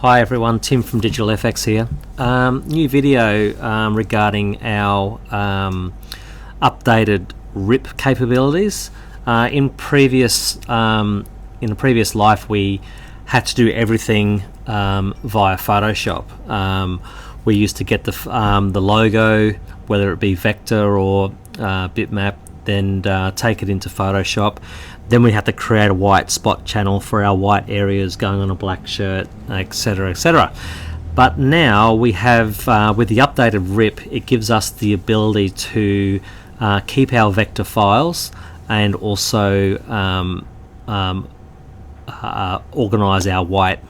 Hi everyone, Tim from Digital FX here. New video regarding our updated RIP capabilities. In a previous life, we had to do everything via Photoshop. We used to get the logo, whether it be vector or bitmap, then take it into Photoshop. Then we have to create a white spot channel for our white areas going on a black shirt, etc, etc. But now we have, with the updated RIP, it gives us the ability to keep our vector files and also organize our white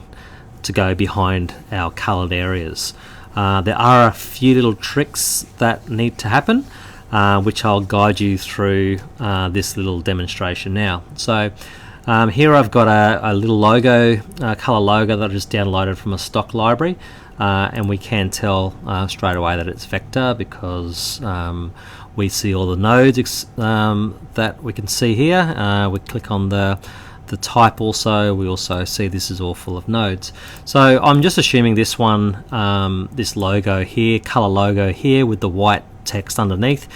to go behind our colored areas. There are a few little tricks that need to happen, which I'll guide you through this little demonstration now. So here I've got a little logo, color logo that I just downloaded from a stock library, and we can tell straight away that it's vector because we see all the nodes that we can see here. We click on the type also, we also see this is all full of nodes. So I'm just assuming this one, this logo here, color logo here with the white text underneath,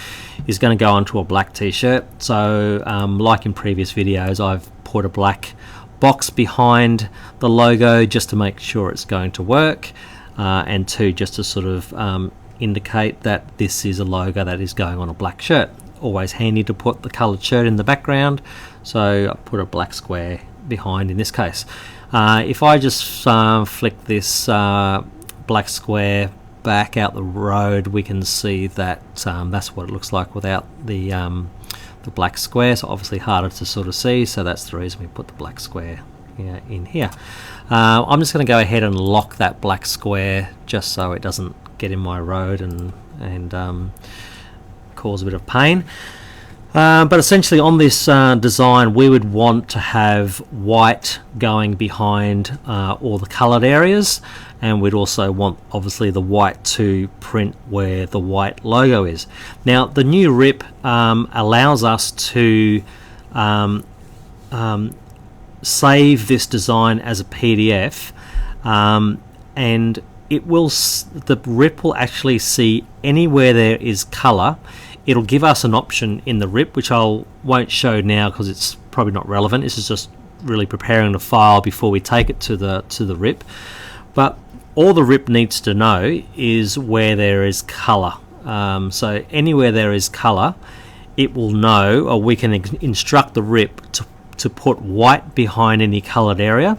is going to go onto a black t-shirt. So like in previous videos, I've put a black box behind the logo just to make sure it's going to work, and two, just to sort of indicate that this is a logo that is going on a black shirt. Always handy to put the colored shirt in the background, so I put a black square behind in this case. If I just flick this black square back out the road, we can see that that's what it looks like without the black square. So obviously harder to sort of see, so that's the reason we put the black square in here. I'm just going to go ahead and lock that black square just so it doesn't get in my road and cause a bit of pain. But essentially on this design, we would want to have white going behind all the colored areas, and we'd also want obviously the white to print where the white logo is. Now the new RIP allows us to save this design as a PDF, and it will, the RIP will actually see anywhere there is color. It'll give us an option in the RIP, which I won't show now because it's probably not relevant. This is just really preparing the file before we take it to the RIP. But all the RIP needs to know is where there is color. So anywhere there is color, it will know, or we can instruct the RIP to put white behind any colored area.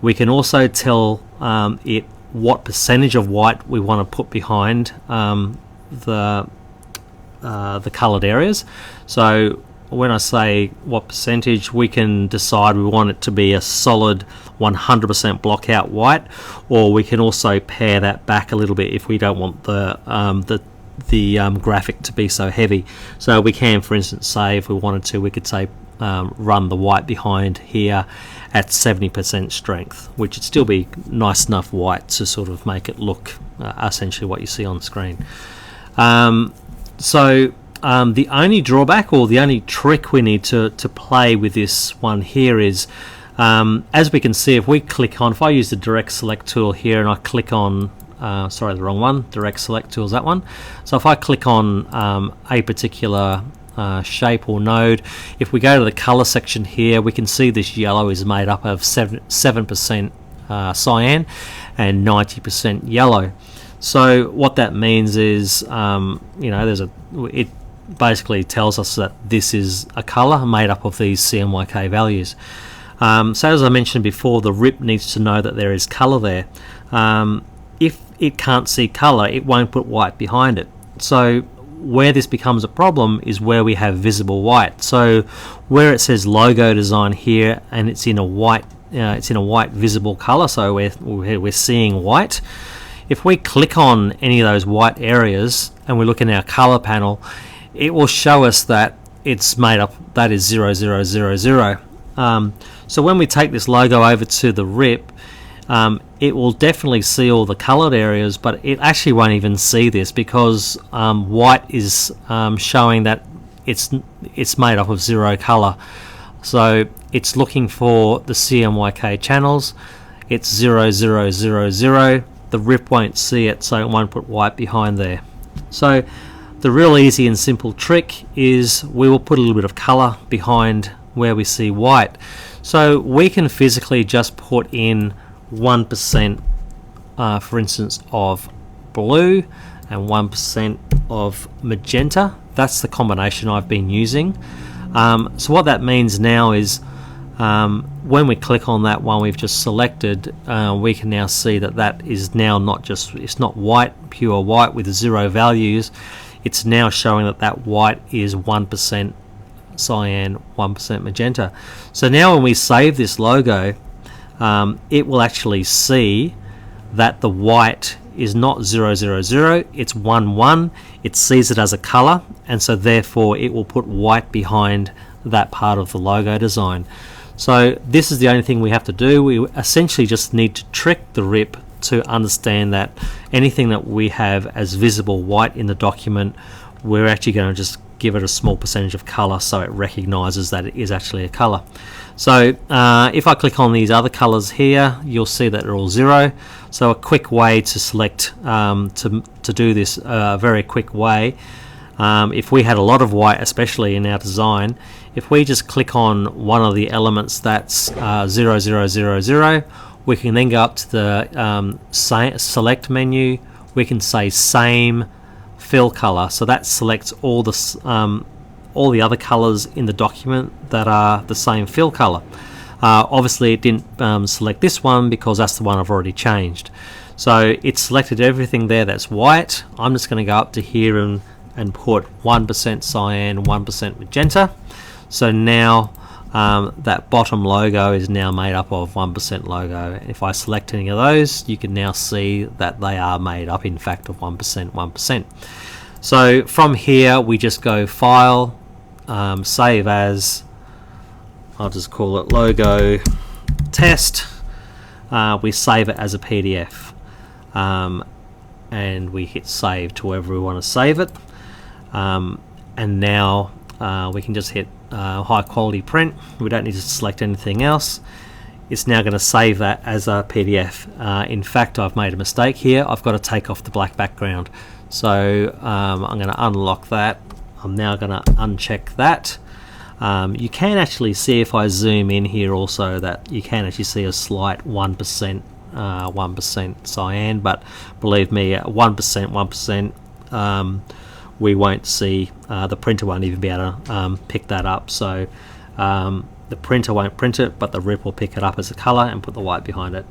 We can also tell it what percentage of white we want to put behind the colored areas. So when I say what percentage, we can decide we want it to be a solid 100% block out white, or we can also pare that back a little bit if we don't want the graphic to be so heavy. So we can, for instance, say if we wanted to, we could say run the white behind here at 70% strength, which would still be nice enough white to sort of make it look essentially what you see on screen. So the only drawback, or the only trick we need to play with this one here is, as we can see, if we click on, if I use the direct select tool here and I click on, sorry, the wrong one, direct select tool is that one. So if I click on a particular shape or node, if we go to the color section here, we can see this yellow is made up of 7% cyan and 90% yellow. So what that means is, you know, it basically tells us that this is a color made up of these CMYK values. So as I mentioned before, the RIP needs to know that there is color there. If it can't see color, it won't put white behind it. So where this becomes a problem is where we have visible white. So where it says logo design here and it's in a white, visible color, so we're seeing white. If we click on any of those white areas and we look in our color panel, it will show us that it's made up, that is 0000. So when we take this logo over to the RIP, it will definitely see all the colored areas, but it actually won't even see this because white is showing that it's made up of zero color. So it's looking for the CMYK channels. it's 0000, the RIP won't see it, so it won't put white behind there. So the real easy and simple trick is we will put a little bit of color behind where we see white. So we can physically just put in 1% for instance of blue and 1% of magenta. That's the combination I've been using. So what that means now is when we click on that one we've just selected, we can now see that that is now it's not white, pure white with 0 values. It's now showing that that white is 1% cyan, 1% magenta. So now when we save this logo, it will actually see that the white is not 000, it's 11. It sees it as a color, and so therefore it will put white behind that part of the logo design. So this is the only thing we have to do. We essentially just need to trick the RIP to understand that anything that we have as visible white in the document, we're actually going to just give it a small percentage of color so it recognizes that it is actually a color. So if I click on these other colors here, you'll see that they're all 0. So a quick way to select to do this very quick way, if we had a lot of white, especially in our design, if we just click on one of the elements that's 0000, we can then go up to the select menu. We can say same fill color, so that selects all the other colors in the document that are the same fill color. Obviously it didn't select this one because that's the one I've already changed. So it selected everything there that's white. I'm just going to go up to here and put 1% cyan, 1% magenta. So now that bottom logo is now made up of 1% logo. If I select any of those, you can now see that they are made up in fact of 1%, 1%. So from here we just go File, Save As, I'll just call it Logo Test. We save it as a PDF, and we hit Save to wherever we want to save it. And now we can just hit high quality print. We don't need to select anything else. It's now going to save that as a PDF. In fact, I've made a mistake here. I've got to take off the black background. So I'm going to unlock that. I'm now going to uncheck that. You can actually see, if I zoom in here also, that you can actually see a slight 1% cyan, but believe me, 1%, we won't see, the printer won't even be able to pick that up. So the printer won't print it, but the RIP will pick it up as a color and put the white behind it.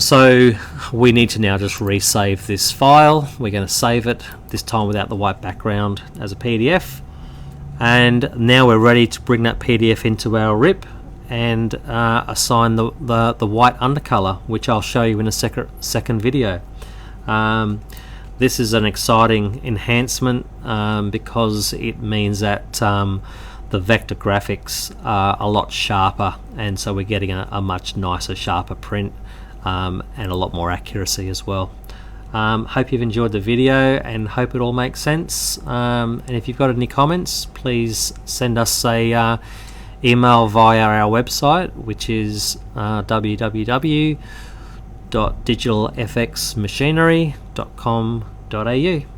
So we need to now just resave this file. We're going to save it, this time without the white background, as a PDF. And now we're ready to bring that PDF into our RIP and assign the white undercolor, which I'll show you in a second video. This is an exciting enhancement because it means that the vector graphics are a lot sharper, and so we're getting a much nicer, sharper print, and a lot more accuracy as well. Hope you've enjoyed the video and hope it all makes sense. And if you've got any comments, please send us a email via our website, which is www.digitalfxmachinery.com.au.